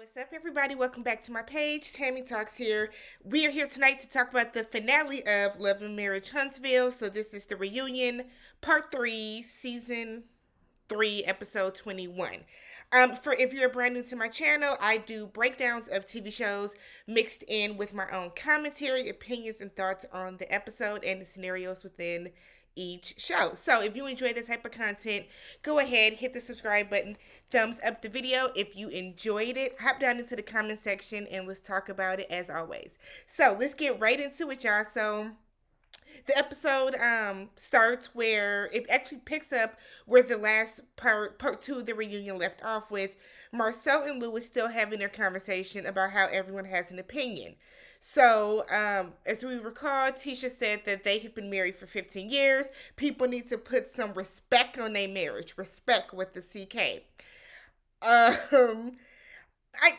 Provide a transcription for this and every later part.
What's up, everybody? Welcome back to my page. Tammy Talks here. We are here tonight to talk about the finale of Love and Marriage Huntsville. So, this is the reunion, part 3, season 3, episode 21. For if you're brand new to my channel, I do breakdowns of TV shows mixed in with my own commentary, opinions, and thoughts on the episode and the scenarios within each show. So if you enjoy this type of content, go ahead, hit the subscribe button, thumbs up the video. If you enjoyed it, hop down into the comment section and let's talk about it as always. So let's get right into it, y'all. So the episode starts where it actually picks up where the last part two of the reunion left off, with Marcel and Louis still having their conversation about how everyone has an opinion. So, as we recall, Tisha said that they have been married for 15 years. People need to put some respect on their marriage. Respect with the CK. Um,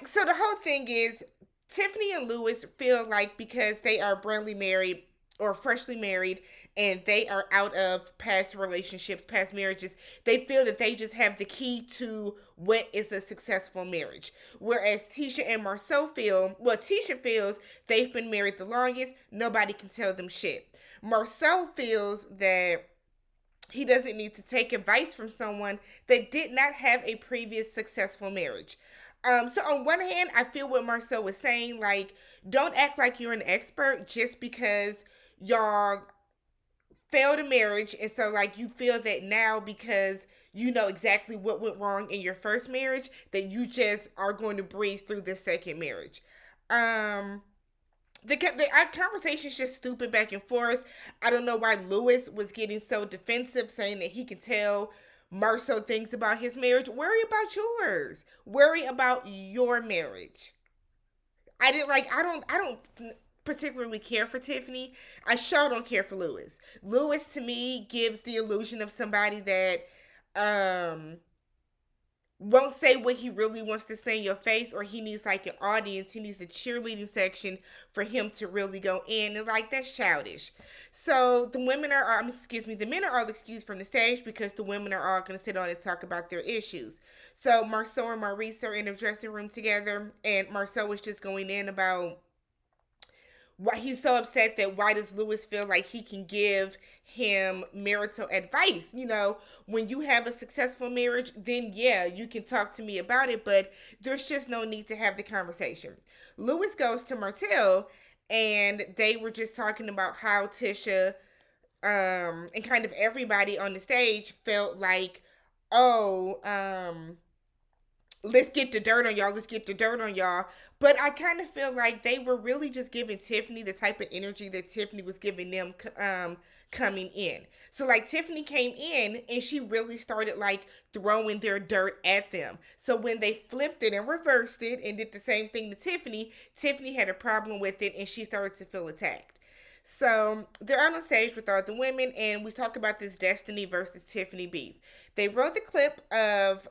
so the whole thing is Tiffany and Louis feel like because they are brandly married or freshly married and they are out of past relationships, past marriages, they feel that they just have the key to what is a successful marriage. Whereas Tisha and Marceau Tisha feels they've been married the longest, nobody can tell them shit. Marceau feels that he doesn't need to take advice from someone that did not have a previous successful marriage. So on one hand, I feel what Marceau was saying, like, don't act like you're an expert just because y'all failed a marriage, and so like you feel that now because you know exactly what went wrong in your first marriage that you just are going to breeze through the second marriage. Um our conversation's just stupid back and forth. I don't know why Louis was getting so defensive, saying that he can tell Marceau things about his marriage. Worry about yours. Worry about your marriage. I don't particularly care for Tiffany. I sure don't care for Louis. Louis to me gives the illusion of somebody that um won't say what he really wants to say in your face, or he needs like an audience, he needs a cheerleading section for him to really go in, and like that's childish. So the the men are all excused from the stage because the women are all going to sit on and talk about their issues. So Marceau and Maurice are in the dressing room together, and Marceau is just going in about why he's so upset, that why does Louis feel like he can give him marital advice? You know, when you have a successful marriage, then yeah, you can talk to me about it, but there's just no need to have the conversation. Louis goes to Martell, and they were just talking about how Tisha and kind of everybody on the stage felt like, oh, let's get the dirt on y'all, let's get the dirt on y'all. But I kind of feel like they were really just giving Tiffany the type of energy that Tiffany was giving them coming in. So like Tiffany came in and she really started like throwing their dirt at them. So when they flipped it and reversed it and did the same thing to Tiffany, Tiffany had a problem with it and she started to feel attacked. So they're on the stage with all the women, and we talk about this Destiny versus Tiffany beef. They wrote the clip of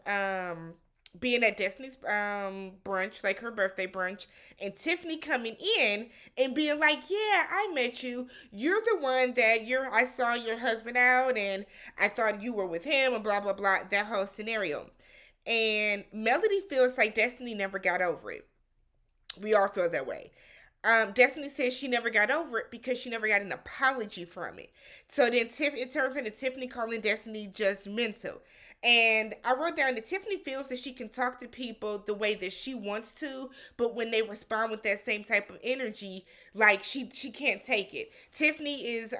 being at Destiny's brunch, like her birthday brunch, and Tiffany coming in and being like, "Yeah, I met you. You're the one that I saw your husband out, and I thought you were with him, and blah blah blah." That whole scenario, and Melody feels like Destiny never got over it. We all feel that way. Destiny says she never got over it because she never got an apology from it. So then it turns into Tiffany calling Destiny judgmental. And I wrote down that Tiffany feels that she can talk to people the way that she wants to, but when they respond with that same type of energy, like she can't take it. Tiffany is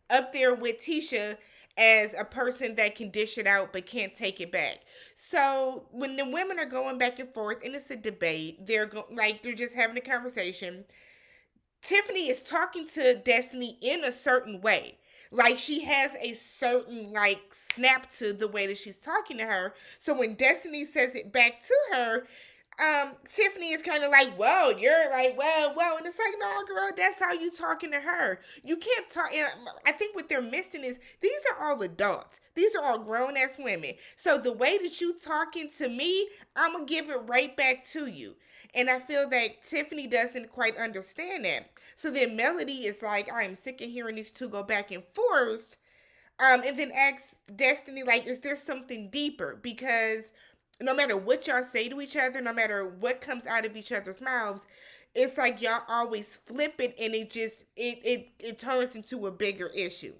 up there with Tisha as a person that can dish it out but can't take it back. So when the women are going back and forth and it's a debate, they're just having a conversation. Tiffany is talking to Destiny in a certain way. Like she has a certain like snap to the way that she's talking to her. So when Destiny says it back to her, Tiffany is kind of like, whoa, you're like, whoa. And it's like, no, girl, that's how you talking to her. You can't talk. And I think what they're missing is these are all adults. These are all grown ass women. So the way that you talking to me, I'm going to give it right back to you. And I feel that Tiffany doesn't quite understand that. So then Melody is like, I'm sick of hearing these two go back and forth. And then asks Destiny, like, is there something deeper? Because no matter what y'all say to each other, no matter what comes out of each other's mouths, it's like y'all always flip it, and it turns into a bigger issue.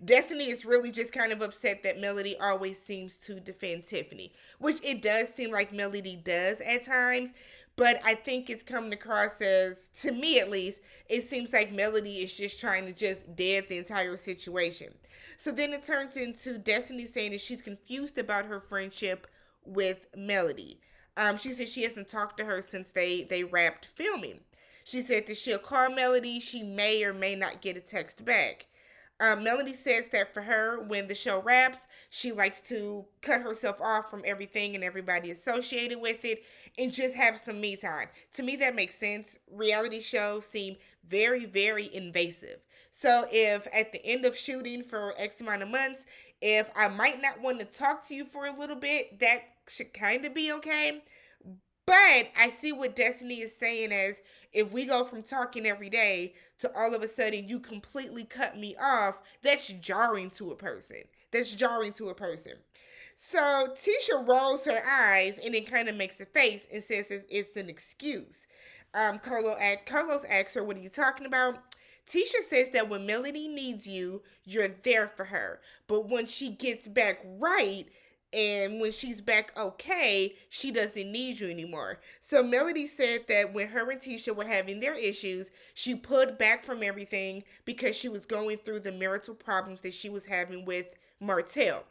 Destiny is really just kind of upset that Melody always seems to defend Tiffany, which it does seem like Melody does at times. But I think it's coming across as, to me at least, it seems like Melody is just trying to just dead the entire situation. So then it turns into Destiny saying that she's confused about her friendship with Melody. She said she hasn't talked to her since they wrapped filming. She said that she'll call Melody. She may or may not get a text back. Melody says that for her, when the show wraps, she likes to cut herself off from everything and everybody associated with it and just have some me time. To me, that makes sense. Reality shows seem very, very invasive. So if at the end of shooting for X amount of months, if I might not want to talk to you for a little bit, that should kind of be okay. But I see what Destiny is saying as, if we go from talking every day to all of a sudden you completely cut me off, that's jarring to a person. That's jarring to a person. So Tisha rolls her eyes and then kind of makes a face and says it's an excuse. Carlos asks her, what are you talking about? Tisha says that when Melody needs you, you're there for her. But when she gets back right, and when she's back okay, she doesn't need you anymore. So Melody said that when her and Tisha were having their issues, she pulled back from everything because she was going through the marital problems that she was having with Marital.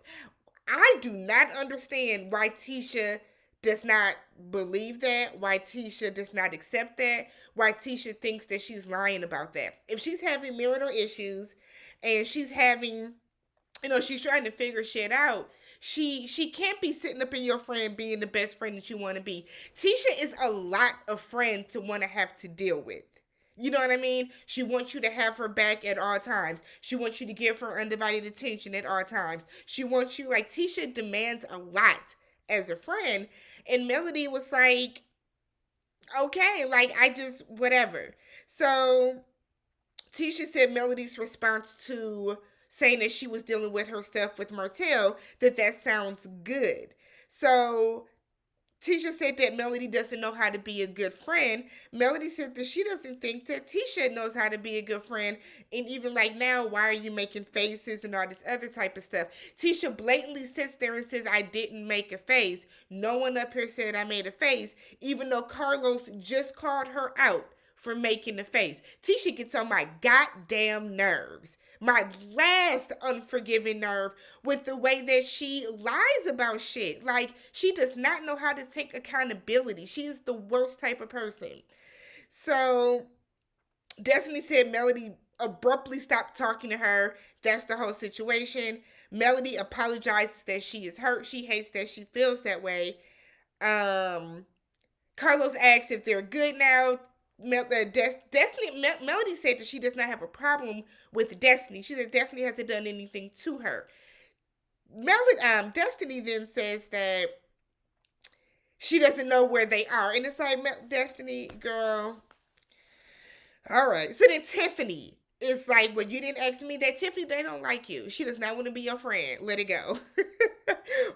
I do not understand why Tisha does not believe that, why Tisha does not accept that, why Tisha thinks that she's lying about that. If she's having marital issues and she's having, she's trying to figure shit out, she can't be sitting up in your friend being the best friend that you want to be. Tisha is a lot of friend to want to have to deal with. You know what I mean? She wants you to have her back at all times. She wants you to give her undivided attention at all times. She wants you, like, Tisha demands a lot as a friend. And Melody was like, okay, like, I just, whatever. So Tisha said Melody's response to saying that she was dealing with her stuff with Marital, that sounds good. So Tisha said that Melody doesn't know how to be a good friend. Melody said that she doesn't think that Tisha knows how to be a good friend. And even like now, why are you making faces and all this other type of stuff? Tisha blatantly sits there and says, I didn't make a face. No one up here said I made a face, even though Carlos just called her out for making the face. Tisha gets on my goddamn nerves. My last unforgiving nerve with the way that she lies about shit. Like, she does not know how to take accountability. She is the worst type of person. So Destiny said Melody abruptly stopped talking to her. That's the whole situation. Melody apologizes that she is hurt. She hates that she feels that way. Carlos asks if they're good now. Melody said that she does not have a problem with Destiny. She said Destiny hasn't done anything to her. Destiny then says that she doesn't know where they are, and it's like, Destiny, girl. All right. So then Tiffany is like, well, you didn't ask me that. Tiffany, they don't like you. She does not want to be your friend. Let it go.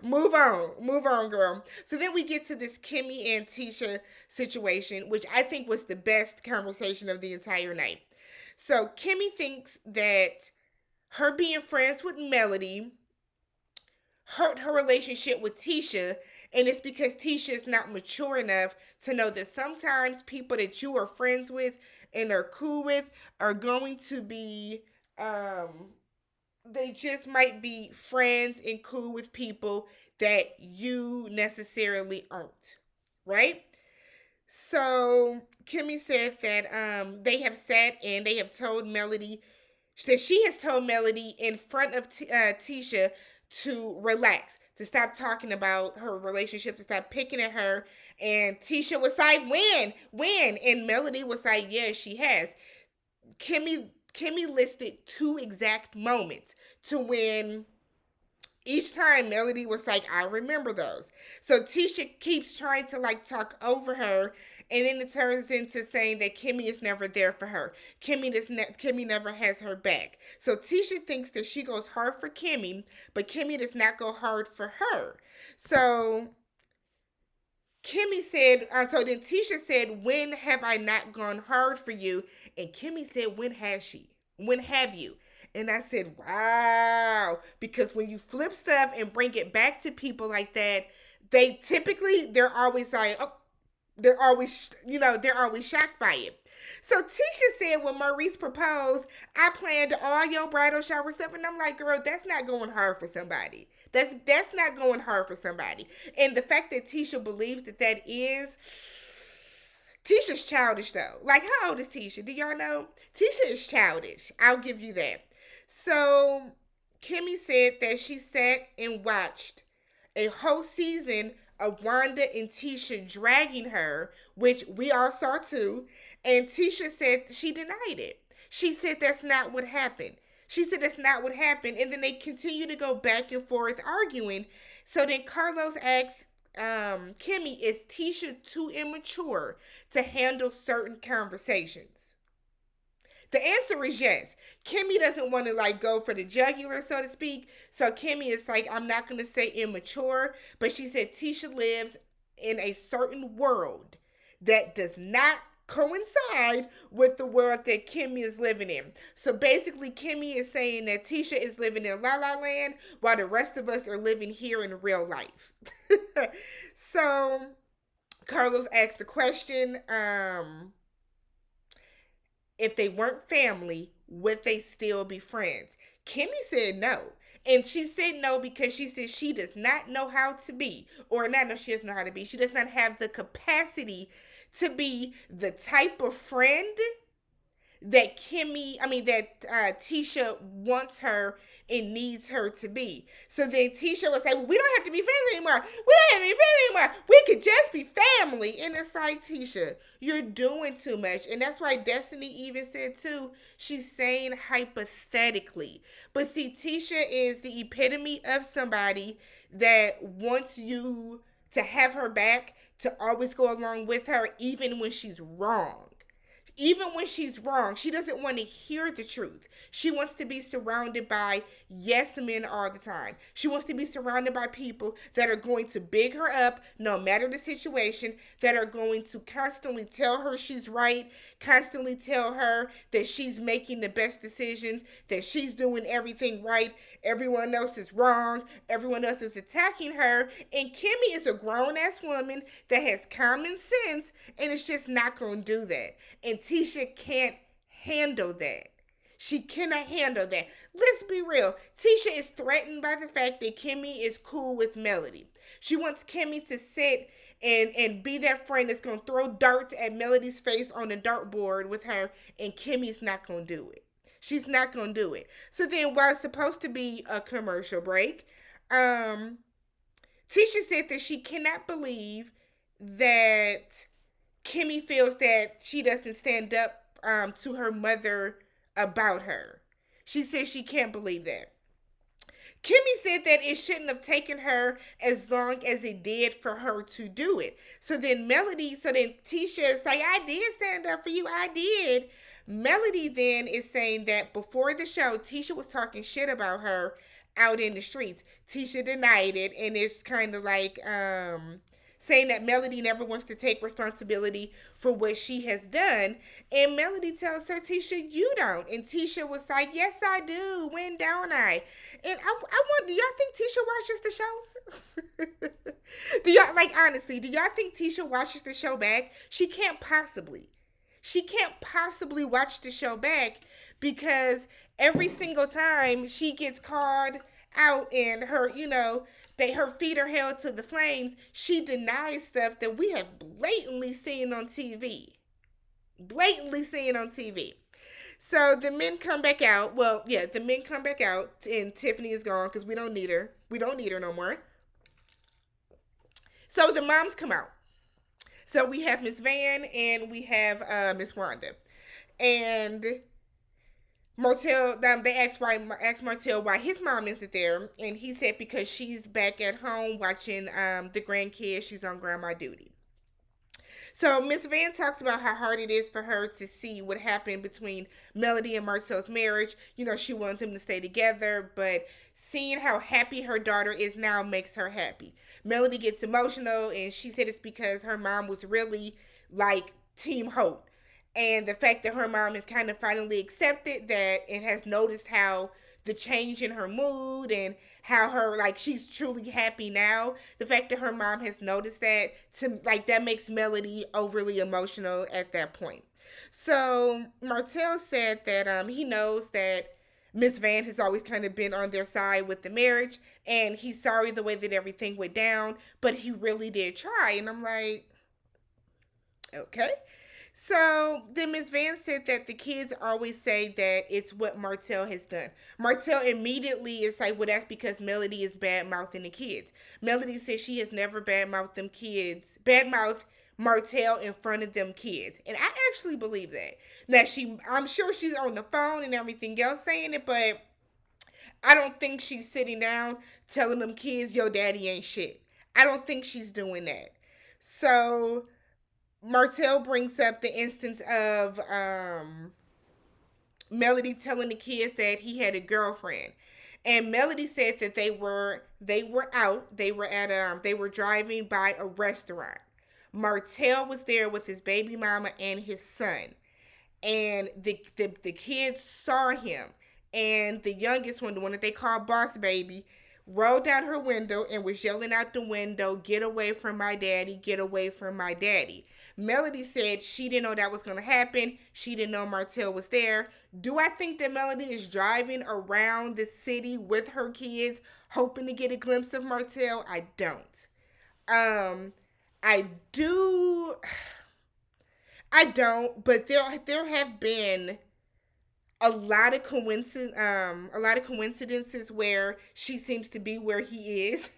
Move on, girl. So then we get to this Kimmy and Tisha situation, which I think was the best conversation of the entire night. So Kimmy thinks that her being friends with Melody hurt her relationship with Tisha, and it's because Tisha is not mature enough to know that sometimes people that you are friends with and are cool with are going to be, they just might be friends and cool with people that you necessarily aren't, right? So Kimmy said that they have sat and they have told Melody, that she has told Melody in front of Tisha to relax, to stop talking about her relationship, to stop picking at her. And Tisha was like, when? And Melody was like, yeah, she has. Kimmy listed 2 exact moments to when Each time Melody was like, I remember those. So Tisha keeps trying to like talk over her, and then it turns into saying that Kimmy is never there for her. Kimmy never has her back. So Tisha thinks that she goes hard for Kimmy, but Kimmy does not go hard for her. So so then Tisha said, when have I not gone hard for you? And Kimmy said, when has she? When have you? And I said, wow. Because when you flip stuff and bring it back to people like that, they're always like, oh, they're always shocked by it. So Tisha said when Maurice proposed, I planned all your bridal shower stuff. And I'm like, girl, that's not going hard for somebody. That's not going hard for somebody. And the fact that Tisha believes that is, Tisha's childish though. Like, how old is Tisha? Do y'all know? Tisha is childish. I'll give you that. So Kimmy said that she sat and watched a whole season of Wanda and Tisha dragging her, which we all saw too. And Tisha said she denied it. She said that's not what happened. She said that's not what happened. And then they continue to go back and forth arguing. So then Carlos asks Kimmy, is Tisha too immature to handle certain conversations? The answer is yes. Kimmy doesn't want to like go for the jugular, so to speak. So Kimmy is like, I'm not going to say immature, but she said Tisha lives in a certain world that does not coincide with the world that Kimmy is living in. So basically, Kimmy is saying that Tisha is living in La La Land while the rest of us are living here in real life. So Carlos asked the question, if they weren't family, would they still be friends? Kimmy said no. And she said no because she said she does not know how to be, or not know she doesn't know how to be. She does not have the capacity to be the type of friend that Tisha wants her and needs her to be. So then Tisha was like, well, we don't have to be friends anymore. We don't have to be friends anymore. We could just be family. And it's like, Tisha, you're doing too much. And that's why Destiny even said too, she's saying hypothetically. But see, Tisha is the epitome of somebody that wants you to have her back, to always go along with her, even when she's wrong. Even when she's wrong, she doesn't want to hear the truth. She wants to be surrounded by yes men all the time. She wants to be surrounded by people that are going to big her up no matter the situation, that are going to constantly tell her she's right, constantly tell her that she's making the best decisions, that she's doing everything right, everyone else is wrong, everyone else is attacking her. And Kimmy is a grown-ass woman that has common sense and is just not going to do that. And Tisha can't handle that. She cannot handle that. Let's be real. Tisha is threatened by the fact that Kimmy is cool with Melody. She wants Kimmy to sit and be that friend that's going to throw darts at Melody's face on the dartboard with her, and Kimmy's not going to do it. She's not going to do it. So then, while it's supposed to be a commercial break, Tisha said that she cannot believe that Kimmy feels that she doesn't stand up to her mother about her. She says she can't believe that. Kimmy said that it shouldn't have taken her as long as it did for her to do it. So then Tisha is like, I did stand up for you. I did. Melody then is saying that before the show, Tisha was talking shit about her out in the streets. Tisha denied it, and it's kind of like saying that Melody never wants to take responsibility for what she has done. And Melody tells her, Tisha, you don't. And Tisha was like, yes, I do. When don't I? And I wonder, do y'all think Tisha watches the show? Do y'all, like, honestly, do y'all think Tisha watches the show back? She can't possibly. She can't possibly watch the show back because every single time she gets called out and her, her feet are held to the flames, she denies stuff that we have blatantly seen on TV. Blatantly seen on TV. So the men come back out. Well, yeah, the men come back out and Tiffany is gone because we don't need her. We don't need her no more. So the moms come out. So we have Miss Van and we have Miss Wanda. And Martel, they asked Martel why his mom isn't there, and he said because she's back at home watching the grandkids. She's on grandma duty. So Miss Van talks about how hard it is for her to see what happened between Melody and Marcel's marriage. You know, she wanted them to stay together, but seeing how happy her daughter is now makes her happy. Melody gets emotional, and she said it's because her mom was really like Team Hope. And the fact that her mom has kind of finally accepted that and has noticed how the change in her mood and how her like she's truly happy now. The fact that her mom has noticed that to like that makes Melody overly emotional at that point. So Martel said that he knows that Miss Van has always kind of been on their side with the marriage, and he's sorry the way that everything went down, but he really did try. And I'm like, okay. So then Miss Van said that the kids always say that it's what Martel has done. Martel immediately is like, well, that's because Melody is bad mouthing the kids. Melody says she has never bad mouthed them kids, bad mouthed Martel in front of them kids. And I actually believe that. Now I'm sure she's on the phone and everything else saying it, but I don't think she's sitting down telling them kids, your daddy ain't shit. I don't think she's doing that. So Martel brings up the instance of Melody telling the kids that he had a girlfriend. And Melody said that they were out. They were at they were driving by a restaurant. Martel was there with his baby mama and his son. And the kids saw him. And the youngest one, the one that they call Boss Baby, rolled down her window and was yelling out the window, "Get away from my daddy, get away from my daddy." Melody said she didn't know that was going to happen. She didn't know Martel was there. Do I think that Melody is driving around the city with her kids, hoping to get a glimpse of Martel? I don't. I do. I don't, but there have been a lot of coincidences where she seems to be where he is.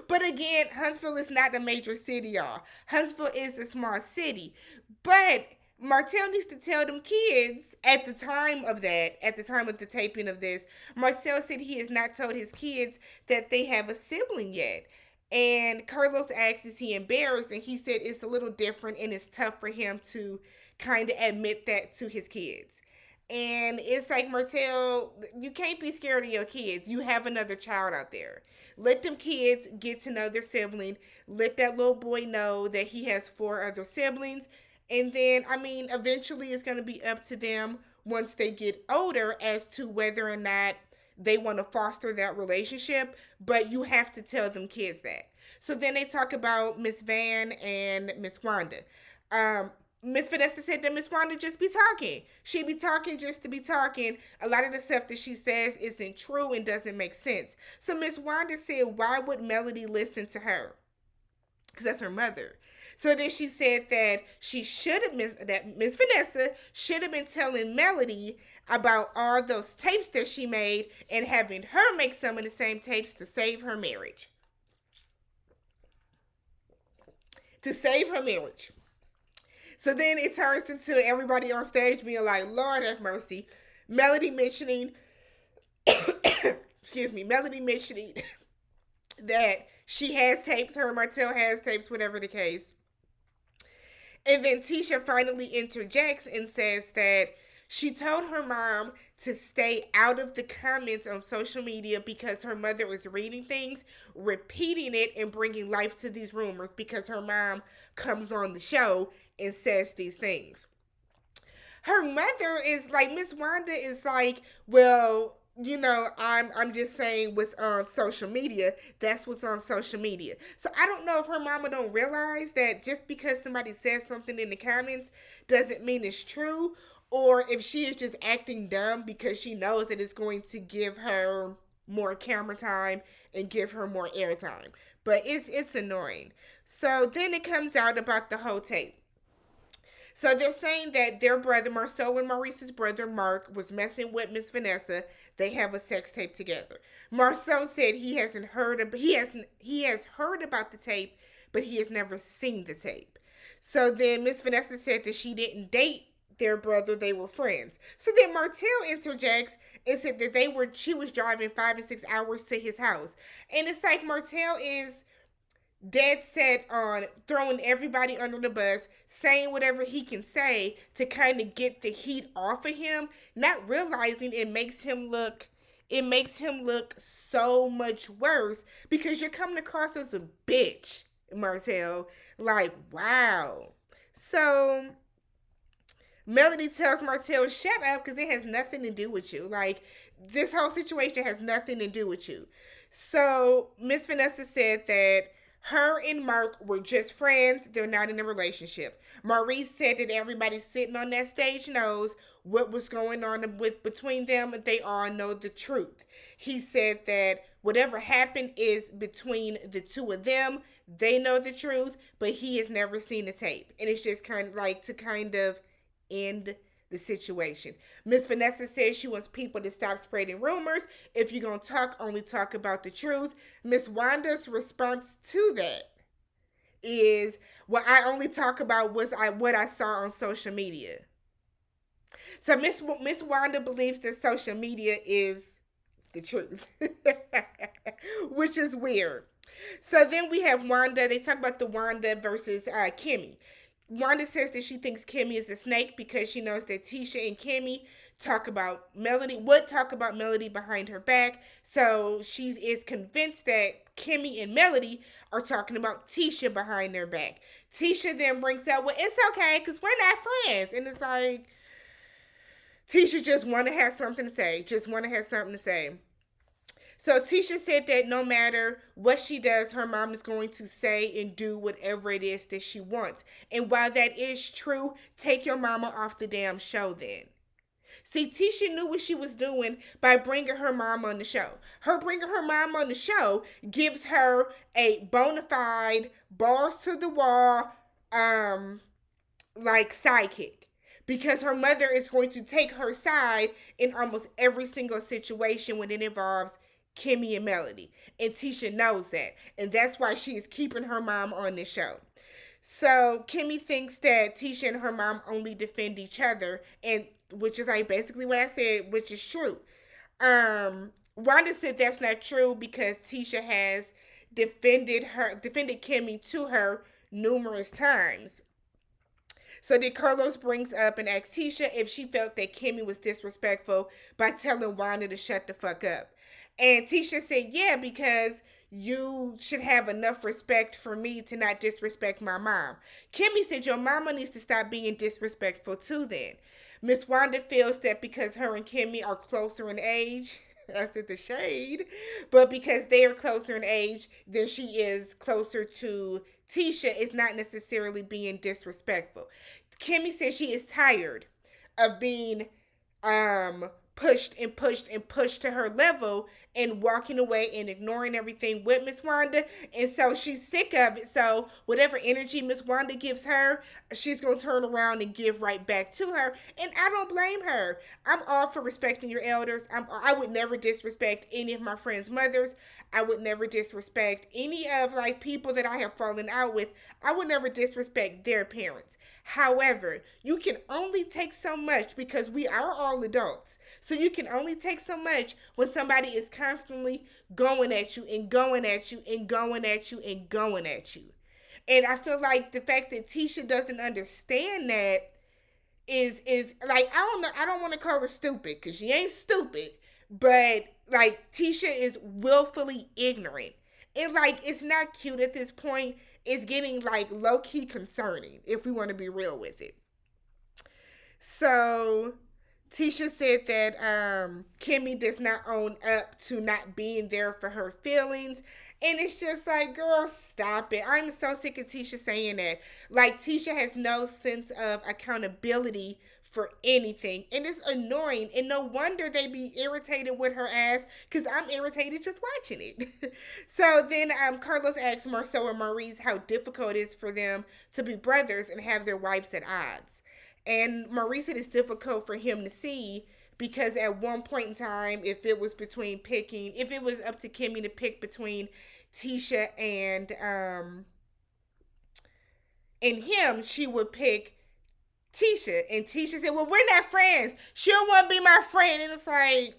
But again, Huntsville is not a major city, y'all. Huntsville is a small city. But Martel needs to tell them kids at the time of the taping of this, Martel said he has not told his kids that they have a sibling yet. And Carlos asked, is he embarrassed? And he said it's a little different and it's tough for him to kind of admit that to his kids. And it's like, Martel, you can't be scared of your kids. You have another child out there. Let them kids get to know their sibling. Let that little boy know that he has 4 other siblings. And then, I mean, eventually it's going to be up to them once they get older as to whether or not they want to foster that relationship. But you have to tell them kids that. So then they talk about Miss Van and Miss Wanda. Miss Vanessa said that Miss Wanda just be talking. She be talking just to be talking. A lot of the stuff that she says isn't true and doesn't make sense. So Miss Wanda said, why would Melody listen to her? Because that's her mother. So then she said that Miss Vanessa should have been telling Melody about all those tapes that she made and having her make some of the same tapes to save her marriage. To save her marriage. So then it turns into everybody on stage being like, Lord have mercy. Melody mentioning, Melody mentioning that she has tapes, her and Martel has tapes, whatever the case. And then Tisha finally interjects and says that she told her mom to stay out of the comments on social media because her mother was reading things, repeating it, and bringing life to these rumors because her mom comes on the show and says these things. Her mother is like, Miss Wanda is like, well, you know, I'm just saying what's on social media. That's what's on social media. So I don't know if her mama don't realize that just because somebody says something in the comments doesn't mean it's true, or if she is just acting dumb because she knows that it's going to give her more camera time and give her more airtime. But it's annoying. So then it comes out about the whole tape. So they're saying that their brother, Marcel and Maurice's brother, Mark, was messing with Miss Vanessa. They have a sex tape together. Marcel said he has heard about the tape, but he has never seen the tape. So then Miss Vanessa said that she didn't date their brother, they were friends. So then Martell interjects and said that she was driving 5 and 6 hours to his house. And it's like Martell is dead set on throwing everybody under the bus, saying whatever he can say to kind of get the heat off of him, not realizing it makes him look so much worse because you're coming across as a bitch, Martell. Like, wow. So Melody tells Martell, shut up because it has nothing to do with you. Like, this whole situation has nothing to do with you. So Miss Vanessa said that her and Mark were just friends. They're not in a relationship. Maurice said that everybody sitting on that stage knows what was going on between them. They all know the truth. He said that whatever happened is between the two of them. They know the truth, but he has never seen the tape. And it's just kind of like to kind of end the situation. Miss Vanessa says she wants people to stop spreading rumors. If you're going to talk, only talk about the truth. Miss Wanda's response to that is, well, I only talk about what I saw on social media. So Miss Wanda believes that social media is the truth, which is weird. So then we have Wanda. They talk about the Wanda versus Kimmy. Wanda says that she thinks Kimmy is a snake because she knows that Tisha and Kimmy would talk about Melody behind her back. So she is convinced that Kimmy and Melody are talking about Tisha behind their back. Tisha then brings out, well, it's okay because we're not friends. And it's like, Tisha just want to have something to say. So Tisha said that no matter what she does, her mom is going to say and do whatever it is that she wants. And while that is true, take your mama off the damn show then. See, Tisha knew what she was doing by bringing her mom on the show. Her bringing her mom on the show gives her a bona fide, balls to the wall, like sidekick. Because her mother is going to take her side in almost every single situation when it involves Kimmy and Melody. And Tisha knows that. And that's why she is keeping her mom on the show. So Kimmy thinks that Tisha and her mom only defend each other, and which is like basically what I said, which is true. Wanda said that's not true because Tisha has defended Kimmy to her numerous times. So then Carlos brings up and asks Tisha if she felt that Kimmy was disrespectful by telling Wanda to shut the fuck up. And Tisha said, yeah, because you should have enough respect for me to not disrespect my mom. Kimmy said, your mama needs to stop being disrespectful too then. Miss Wanda feels that because her and Kimmy are closer in age, I said the shade, but because they are closer in age than she is closer to Tisha, is not necessarily being disrespectful. Kimmy says she is tired of being pushed and pushed and pushed to her level and walking away and ignoring everything with Miss Wanda. And so she's sick of it. So whatever energy Miss Wanda gives her, she's going to turn around and give right back to her. And I don't blame her. I'm all for respecting your elders. I would never disrespect any of my friends' mothers. I would never disrespect any of like people that I have fallen out with. I would never disrespect their parents. However, you can only take so much because we are all adults. So you can only take so much when somebody is constantly going at you and going at you and going at you and going at you. And I feel like the fact that Tisha doesn't understand that is like, I don't want to call her stupid because she ain't stupid, but like Tisha is willfully ignorant. And like it's not cute at this point. It's getting like low-key concerning if we want to be real with it. So Tisha said that Kimmy does not own up to not being there for her feelings. And it's just like, girl, stop it. I'm so sick of Tisha saying that. Like, Tisha has no sense of accountability for anything. And it's annoying. And no wonder they be irritated with her ass, because I'm irritated just watching it. So then Carlos asks Marcel and Maurice how difficult it is for them to be brothers and have their wives at odds. And Maurice said it's difficult for him to see because at one point in time, if it was up to Kimmy to pick between Tisha and him, she would pick Tisha. And Tisha said, well, we're not friends. She don't want to be my friend. And it's like,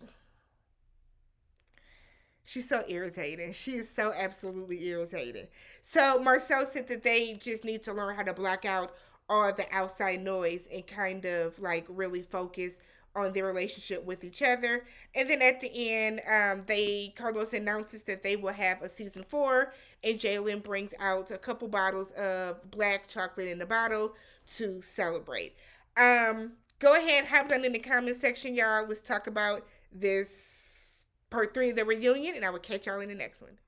she's so irritating. She is so absolutely irritating. So Marcel said that they just need to learn how to block out all the outside noise and kind of like really focus on their relationship with each other. And then at the end, Carlos announces that they will have a season 4, and Jalen brings out a couple bottles of black chocolate in the bottle to celebrate. Go ahead, hop down in the comment section, y'all. Let's talk about this part 3 of the reunion, and I will catch y'all in the next one.